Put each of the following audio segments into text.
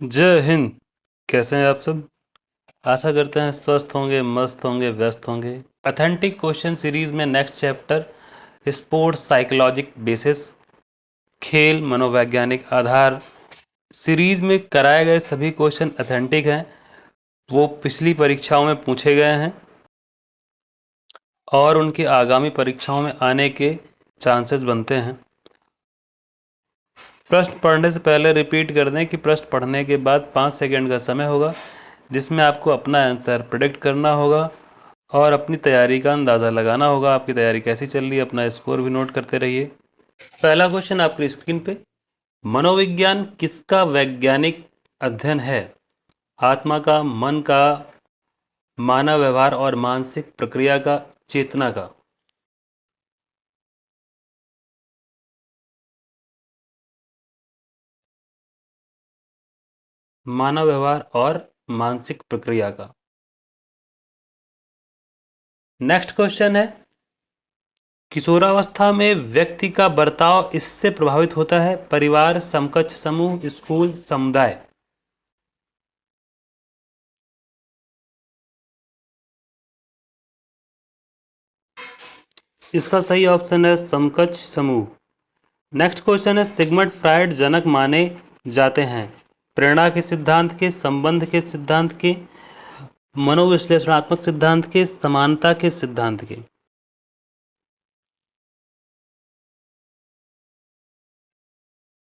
जय हिंद। कैसे हैं आप सब? आशा करते हैं स्वस्थ होंगे, मस्त होंगे, व्यस्त होंगे। अथेंटिक क्वेश्चन सीरीज में next chapter sports psychologic basis, खेल मनोवैज्ञानिक आधार। सीरीज में कराए गए सभी क्वेश्चन अथेंटिक हैं, वो पिछली परीक्षाओं में पूछे गए हैं और उनकी आगामी परीक्षाओं में आने के चांसेस बनते हैं। प्रश्न पढ़ने से पहले रिपीट कर दें कि प्रश्न पढ़ने के बाद 5 सेकंड का समय होगा जिसमें आपको अपना आंसर प्रेडिक्ट करना होगा और अपनी तैयारी का अंदाज़ा लगाना होगा। आपकी तैयारी कैसी चल रही है, अपना स्कोर भी नोट करते रहिए। पहला क्वेश्चन आपकी स्क्रीन पे, मनोविज्ञान किसका वैज्ञानिक अध्ययन है? आत्मा का, मन का, मानव व्यवहार और मानसिक प्रक्रिया का, चेतना का? मानव व्यवहार और मानसिक प्रक्रिया का। नेक्स्ट क्वेश्चन है, किशोरावस्था में व्यक्ति का बर्ताव इससे प्रभावित होता है? परिवार, समकक्ष समूह, स्कूल, समुदाय? इसका सही ऑप्शन है समकक्ष समूह। नेक्स्ट क्वेश्चन है, सिगमंड फ्रायड जनक माने जाते हैं? प्रेरणा के सिद्धांत के, संबंध के सिद्धांत के, मनोविश्लेषणात्मक सिद्धांत के, समानता के सिद्धांत के?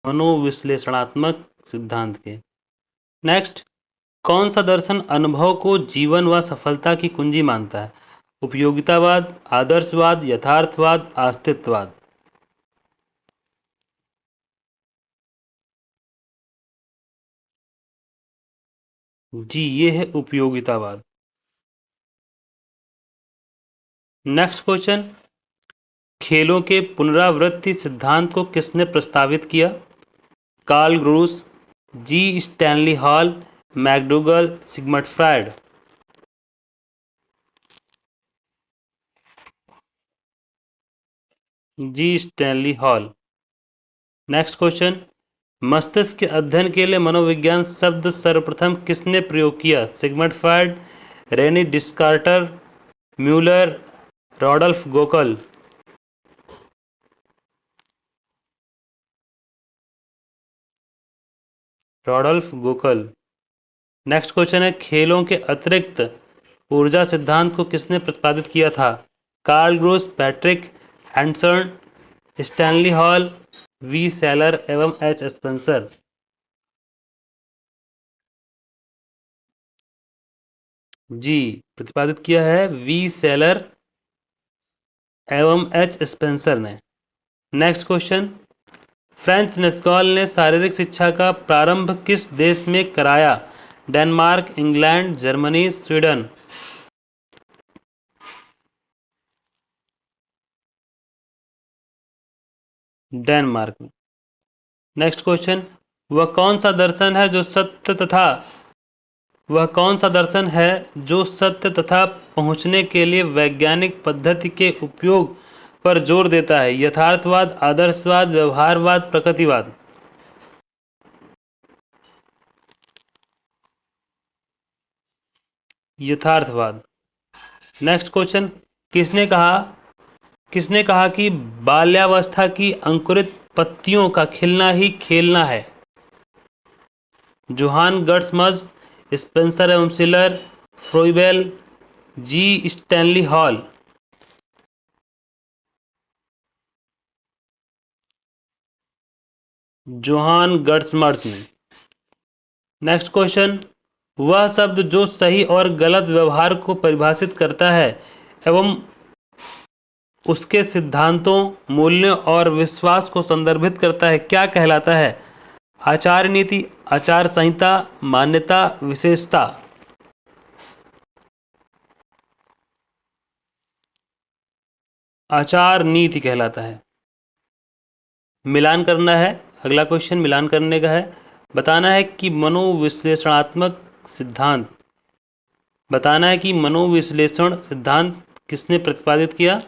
मनोविश्लेषणात्मक सिद्धांत के। नेक्स्ट, कौन सा दर्शन अनुभव को जीवन व सफलता की कुंजी मानता है? उपयोगितावाद, आदर्शवाद, यथार्थवाद, अस्तित्ववाद? जी, ये है उपयोगितावाद। नेक्स्ट क्वेश्चन, खेलों के पुनरावृत्ति सिद्धांत को किसने प्रस्तावित किया? Karl Groos, G Stanley Hall, McDougall, Sigmund Freud? G Stanley Hall. Next question, मस्तिष्क के अध्ययन के लिए मनोविज्ञान शब्द सर्वप्रथम किसने प्रयोग किया? Sigmund Freud, Rene Descartes, Muller, Rudolf Goeckel? Rudolf Goeckel. Next question है, खेलों के अतिरिक्त ऊर्जा सिद्धांत को किसने प्रतिपादित किया था? Karl Groos, Patrick Handson, Stanley Hall, V Schiller एवं एच स्पेंसर? जी, प्रतिपादित किया है वी सेलर एवं एच स्पेंसर ने। नेक्स्ट क्वेश्चन, फ्रेंच नेस्कॉल ने शारीरिक शिक्षा का प्रारंभ किस देश में कराया? Denmark, England, Germany, Sweden? Denmark में। नेक्स्ट क्वेश्चन, वह कौन सा दर्शन है जो सत्य तथा वह कौन सा दर्शन है जो सत्य तथा पहुंचने के लिए वैज्ञानिक पद्धति के उपयोग पर जोर देता है? यथार्थवाद, आदर्शवाद, व्यवहारवाद, प्रकृतिवाद? यथार्थवाद। नेक्स्ट क्वेश्चन, किसने कहा किसने कहा कि बाल्यावस्था की अंकुरित पत्तियों का खिलना ही खेलना है? जोहान गर्ट्समस, स्पेंसर एवं सिलर, फ्रोइबेल, जी स्टैनली हॉल? जोहान गर्ट्समस ने। नेक्स्ट क्वेश्चन, वह शब्द जो सही और गलत व्यवहार को परिभाषित करता है एवं उसके सिद्धांतों, मूल्यों और विश्वास को संदर्भित करता है, क्या कहलाता है? आचार नीति, आचार संहिता, मान्यता, विशेषता? आचार नीति कहलाता है। मिलान करना है। अगला क्वेश्चन मिलान करने का है। बताना है कि मनोविश्लेषणात्मक सिद्धांत बताना है कि मनोविश्लेषण सिद्धांत किसने प्रतिपादित किया?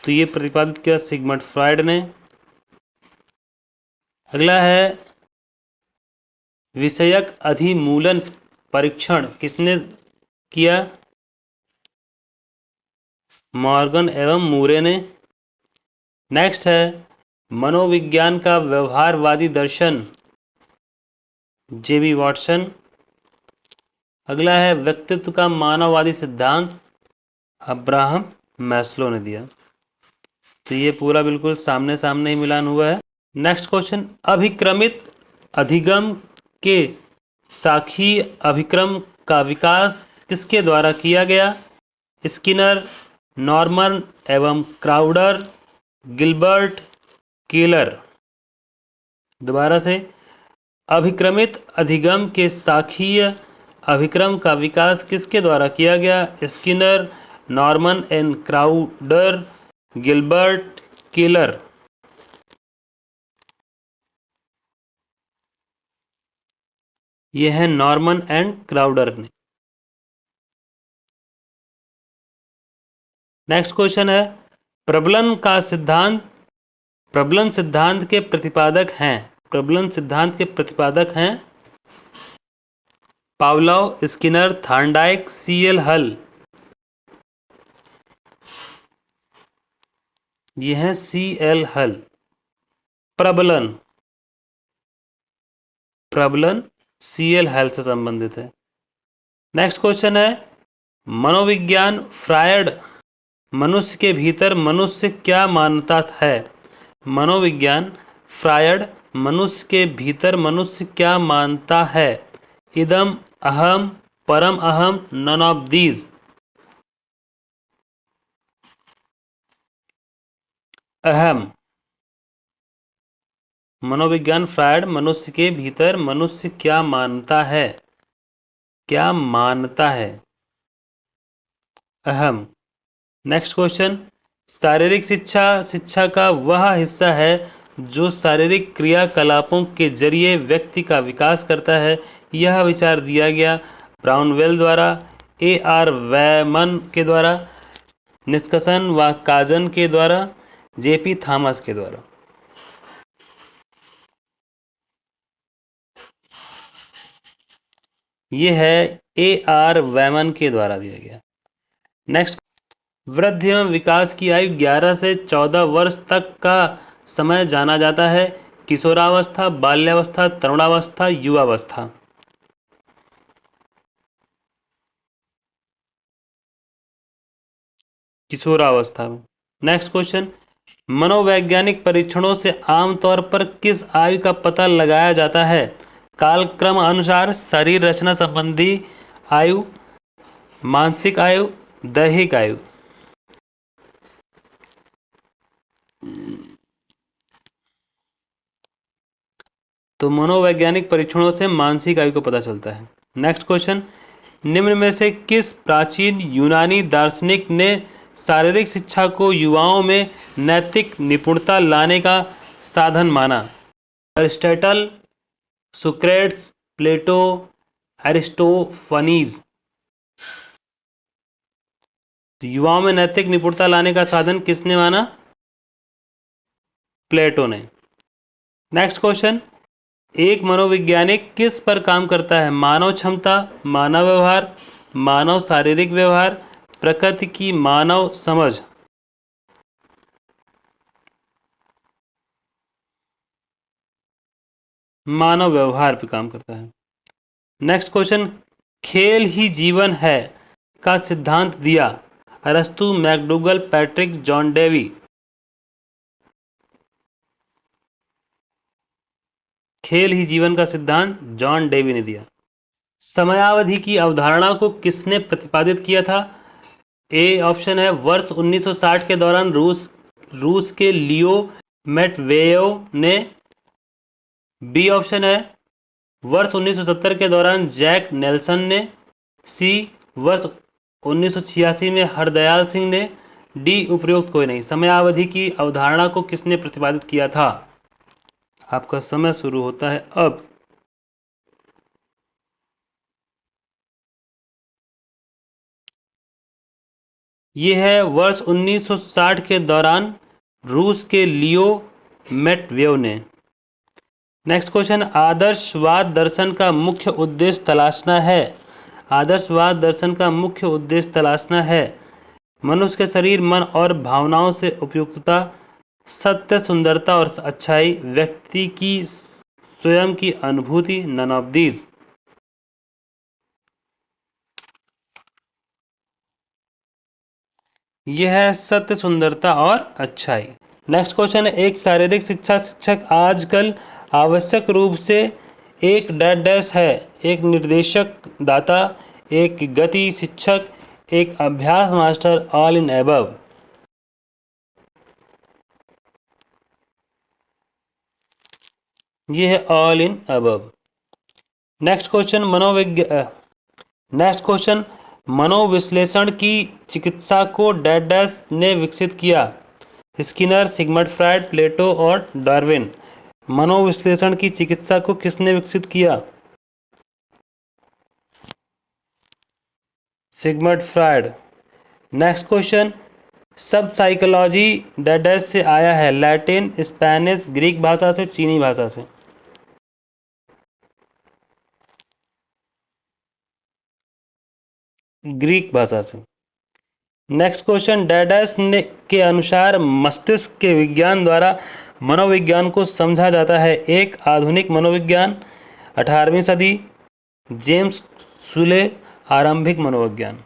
तो ये प्रतिपादित किया सिगमंड फ्रायड ने। अगला है विषयक अधिमूलन परीक्षण किसने किया? मॉर्गन एवं मूरे ने। नेक्स्ट है मनोविज्ञान का व्यवहारवादी दर्शन, जेबी वॉटसन। अगला है व्यक्तित्व का मानववादी सिद्धांत, अब्राहम मैस्लो ने दिया। तो ये पूरा बिल्कुल सामने सामने ही मिलान हुआ है। नेक्स्ट क्वेश्चन, अभिक्रमित अधिगम के साखी अभिक्रम का विकास किसके द्वारा किया गया? स्किनर, नॉर्मन एवं क्राउडर, गिलबर्ट, केलर। दोबारा से, अभिक्रमित अधिगम के साखीय अभिक्रम का विकास किसके द्वारा किया गया? Skinner, Norman and Crowder, Gilbert, Keller. यह है नॉर्मन एंड क्राउडर ने। नेक्स्ट क्वेश्चन है प्रबलन का सिद्धांत, प्रबलन सिद्धांत के प्रतिपादक हैं, प्रबलन सिद्धांत के प्रतिपादक हैं पावलोव, स्किनर, थॉर्नडाइक, सीएल हल। यह है सीएल हल। प्रबलन, प्रबलन सीएल हल से संबंधित है। नेक्स्ट क्वेश्चन है मनोविज्ञान फ्रायड मनुष्य के भीतर मनुष्य क्या मानता है? मनोविज्ञान फ्रायड मनुष्य के भीतर मनुष्य क्या मानता है? इदम, अहम, परम अहम, नन ऑफ दीज। अहम। मनोविज्ञान फ्रायड मनुष्य के भीतर मनुष्य क्या मानता है? क्या मानता है? अहम। नेक्स्ट क्वेश्चन, शारीरिक शिक्षा शिक्षा का वह हिस्सा है जो शारीरिक क्रियाकलापों के जरिए व्यक्ति का विकास करता है। यह विचार दिया गया ब्राउनवेल द्वारा, ए.आर. वैमन के द्वारा, निष्कसन व काजन के द्वारा, जे.पी. थॉमस के द्वारा। यह है ए.आर. वैमन के द्वारा दिया गया। नेक्स्ट, वृद्धि एवं विकास की आयु 11 से 14 वर्ष तक का समय जाना जाता है। किशोरावस्था, बाल्यावस्था, तरुणावस्था, युवावस्था। किशोरावस्था में। नेक्स्ट क्वेश्चन, मनोवैज्ञानिक परीक्षणों से आमतौर पर किस आयु का पता लगाया जाता है? कालक्रम अनुसार, शरीर रचना संबंधी आयु, मानसिक आयु, दैहिक आयु। तो मनोवैज्ञानिक परीक्षणों से मानसिक आयु को पता चलता है। नेक्स्ट क्वेश्चन, निम्न में से किस प्राचीन यूनानी दार्शनिक ने शारीरिक शिक्षा को युवाओं में नैतिक निपुणता लाने का साधन माना? अरिस्टोटल, सुक्रेट्स, प्लेटो, एरिस्टोफनीज। तो युवाओं में नैतिक निपुणता लाने का साधन किसने माना? प्लेटो ने। नेक्स्ट क्वेश्चन, एक मनोवैज्ञानिक किस पर काम करता है? मानव क्षमता, मानव व्यवहार, मानव शारीरिक व्यवहार, प्रकृति की मानव समझ। मानव व्यवहार पर काम करता है। नेक्स्ट क्वेश्चन, खेल ही जीवन है का सिद्धांत दिया? अरस्तु, मैकडूगल, पैट्रिक, जॉन डेवी। खेल ही जीवन का सिद्धांत जॉन डेवी ने दिया। समयावधि की अवधारणा को किसने प्रतिपादित किया था? ए ऑप्शन है वर्ष 1960 के दौरान रूस के लियो मेटवेयोव ने। बी ऑप्शन है वर्ष 1970 के दौरान जैक नेल्सन ने। सी वर्ष 1986 में हरदयाल सिंह ने। डी उपरोक्त कोई नहीं। समयावधि की अवधारणा को किसने प्रतिपादित किया था? आपका समय शुरू होता है अब। यह है वर्ष 1960 के दौरान रूस के लियो मेटवेयोव ने। नेक्स्ट क्वेश्चन, आदर्शवाद दर्शन का मुख्य उद्देश्य तलाशना है। आदर्शवाद दर्शन का मुख्य उद्देश्य तलाशना है मनुष्य के शरीर, मन और भावनाओं से उपयुक्तता, सत्य, सुंदरता और अच्छाई, व्यक्ति की स्वयं की अनुभूति, नन ऑफ दीज। यह है सत्य, सुंदरता और अच्छाई। नेक्स्ट क्वेश्चन है, एक शारीरिक शिक्षा शिक्षक आजकल आवश्यक रूप से एक डैश डैश है। एक निर्देशक दाता, एक गति शिक्षक, एक अभ्यास मास्टर, ऑल इन एबव। ये है all in above. Next question, मनोविश्लेषण की चिकित्सा को डैश डैश ने विकसित किया। स्किनर, सिगमंड फ्रायड, प्लेटो और डार्विन। मनोविश्लेषण की चिकित्सा को किसने विकसित किया? Sigmund Freud. नेक्स्ट क्वेश्चन, सब साइकोलॉजी डैश डैश से आया है। लैटिन, स्पेनिश, ग्रीक भाषा से, चीनी भाषा से। ग्रीक भाषा से। नेक्स्ट क्वेश्चन, डैडस ने के अनुसार मस्तिष्क के विज्ञान द्वारा मनोविज्ञान को समझा जाता है। एक आधुनिक मनोविज्ञान, 18वीं सदी, जेम्स सुले, आरंभिक मनोविज्ञान।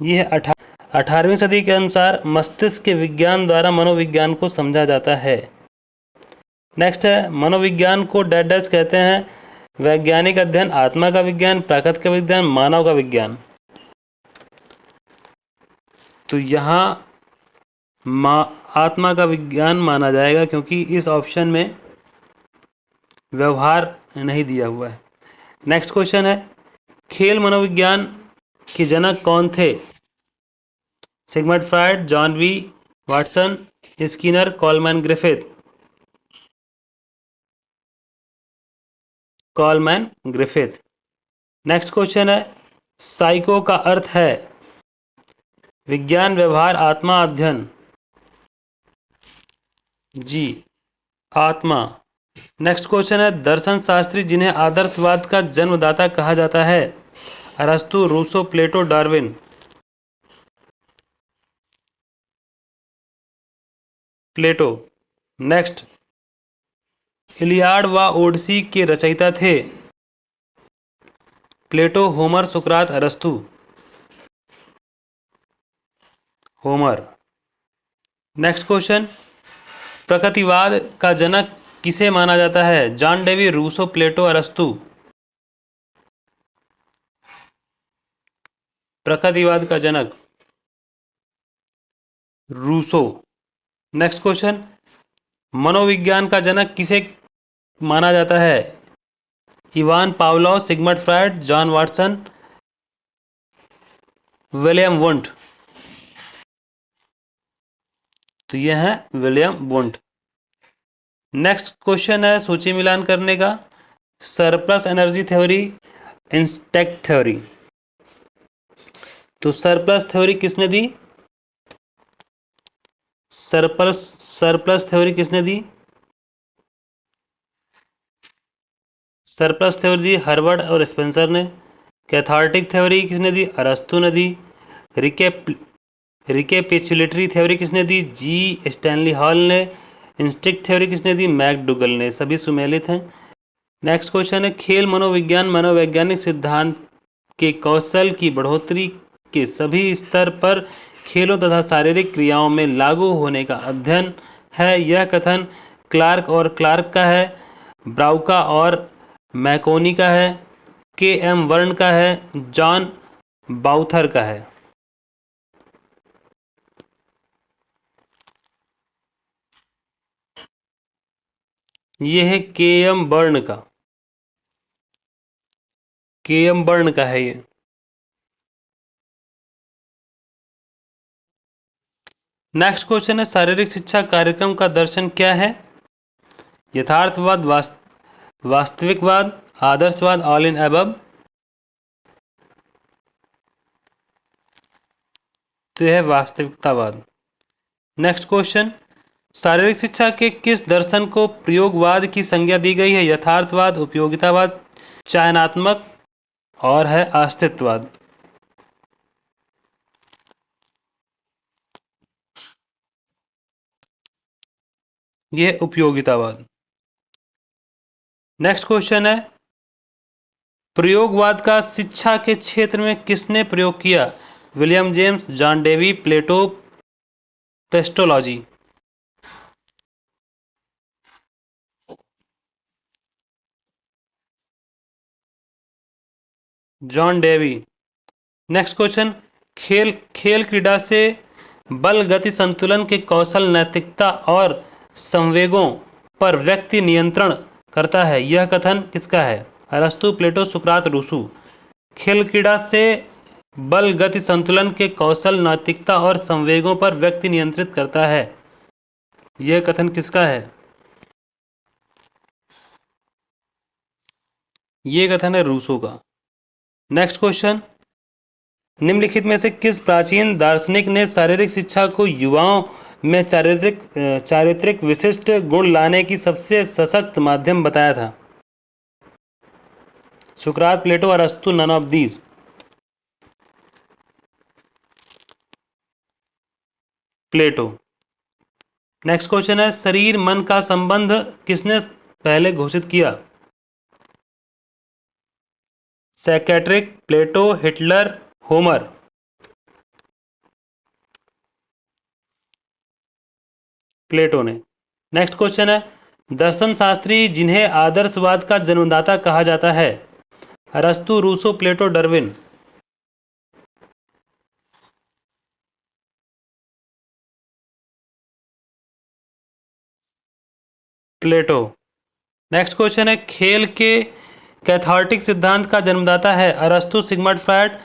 यह 18वीं सदी के अनुसार मस्तिष्क के विज्ञान द्वारा मनोविज्ञान को समझा जाता है। नेक्स्ट है, मनोविज्ञान को डैश डैश कहते हैं। वैज्ञानिक अध्ययन, आत्मा का विज्ञान, प्राकृतिक का विज्ञान, मानव का विज्ञान। तो यहाँ आत्मा का विज्ञान माना जाएगा क्योंकि इस ऑप्शन में व्यवहार नहीं दिया हुआ है। नेक्स्ट क्वेश्चन है, खेल मनोविज्ञान के जनक कौन थे? Sigmund Freud, John B Watson, Skinner, Coleman Griffith. Coleman Griffith. Next question है, साइको का अर्थ है विज्ञान, व्यवहार, आत्मा, अध्ययन। जी, आत्मा। नेक्स्ट क्वेश्चन है, दर्शन शास्त्री जिन्हें आदर्शवाद का जन्मदाता कहा जाता है। अरस्तु, Rousseau, Plato, Darwin. Plato. Next, Iliad व ओडिसी के रचयिता थे। प्लेटो, होमर, सुकरात, अरस्तु। होमर। नेक्स्ट क्वेश्चन, प्रकृतिवाद का जनक किसे माना जाता है? जॉन डेवी, रूसो, प्लेटो, अरस्तु। प्रकृतिवाद का जनक रूसो। नेक्स्ट क्वेश्चन, मनोविज्ञान का जनक किसे माना जाता है? Ivan Pavlov, Sigmund Freud, John Watson, William Wundt. तो यह है विलियम वुंट। नेक्स्ट क्वेश्चन है सूची मिलान करने का। Surplus energy theory, instinct theory. तो सरप्लस थ्योरी किसने दी? सरप्लस थ्योरी किसने दी? सरप्लस थ्योरी दी हार्वर्ड और स्पेंसर ने। कैथार्टिक थ्योरी किसने दी? अरस्तु ने दी। रिकेपिचुलेटरी थ्योरी किसने दी? जी स्टैनली हॉल ने। इंस्टिंक्ट थ्योरी किसने दी? मैकडूगल ने। सभी सुमेलित हैं। नेक्स्ट क्वेश्चन है, खेल मनोविज्ञान मनोवैज्ञानिक सिद्धांत के कौशल की बढ़ोतरी के सभी स्तर पर खेलों तथा शारीरिक क्रियाओं में लागू होने का अध्ययन है। यह कथन क्लार्क और क्लार्क का है, ब्राउका और मैकोनी का है, के एम वर्न का है, जॉन बाउथर का है। यह है के एम बर्न का। के एम बर्न का है ये। नेक्स्ट क्वेश्चन है, शारीरिक शिक्षा कार्यक्रम का दर्शन क्या है? यथार्थवाद, वास्तविकवाद, आदर्शवाद, ऑल इन अबव। तो यह है वास्तविकतावाद। नेक्स्ट क्वेश्चन, शारीरिक शिक्षा के किस दर्शन को प्रयोगवाद की संज्ञा दी गई है? यथार्थवाद, उपयोगितावाद, चयनात्मक और है अस्तित्ववाद। यह उपयोगितावाद। नेक्स्ट क्वेश्चन है, प्रयोगवाद का शिक्षा के क्षेत्र में किसने प्रयोग किया? William James, John Dewey, Plato, Pestalozzi. John Dewey. Next question, खेल खेल क्रीड़ा से बल, गति, संतुलन के कौशल, नैतिकता और संवेगों पर व्यक्ति नियंत्रण करता है, यह कथन किसका है? अरस्तु, प्लेटो, सुकरात, रूसू। खेल क्रीड़ा से बल, गति, संतुलन के कौशल, नैतिकता और संवेगों पर व्यक्ति नियंत्रित करता है, यह कथन किसका है? यह कथन है रूसो का। नेक्स्ट क्वेश्चन, निम्नलिखित में से किस प्राचीन दार्शनिक ने शारीरिक शिक्षा को युवाओं में चारित्रिक विशिष्ट गुण लाने की सबसे सशक्त माध्यम बताया था? सुकरात, प्लेटो, अरस्तु, none of these. Plato. Next question है, शरीर मन का संबंध किसने पहले घोषित किया? सैकेट्रिक, प्लेटो, हिटलर, होमर। प्लेटो ने। नेक्स्ट क्वेश्चन है, दर्शन शास्त्री जिन्हें आदर्शवाद का जन्मदाता कहा जाता है? अरस्तु, Rousseau, Plato, Darwin. Plato. Next question है, खेल के कैथार्टिक सिद्धांत का जन्मदाता है? अरस्तु, Sigmund Freud,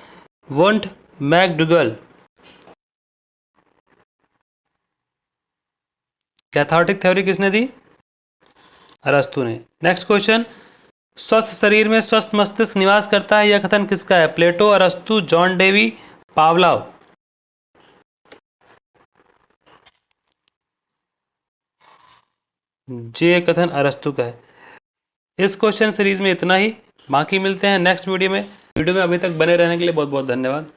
Wundt, McDougall. Cathartic theory किसने दी? अरस्तु ने। नेक्स्ट क्वेश्चन, स्वस्थ शरीर में स्वस्थ मस्तिष्क निवास करता है, यह कथन किसका है? प्लेटो, अरस्तु, जॉन डेवी, पावलोव। ये कथन अरस्तु का है। इस क्वेश्चन सीरीज में इतना ही, बाकी मिलते हैं नेक्स्ट वीडियो में। वीडियो में अभी तक बने रहने के लिए बहुत बहुत धन्यवाद।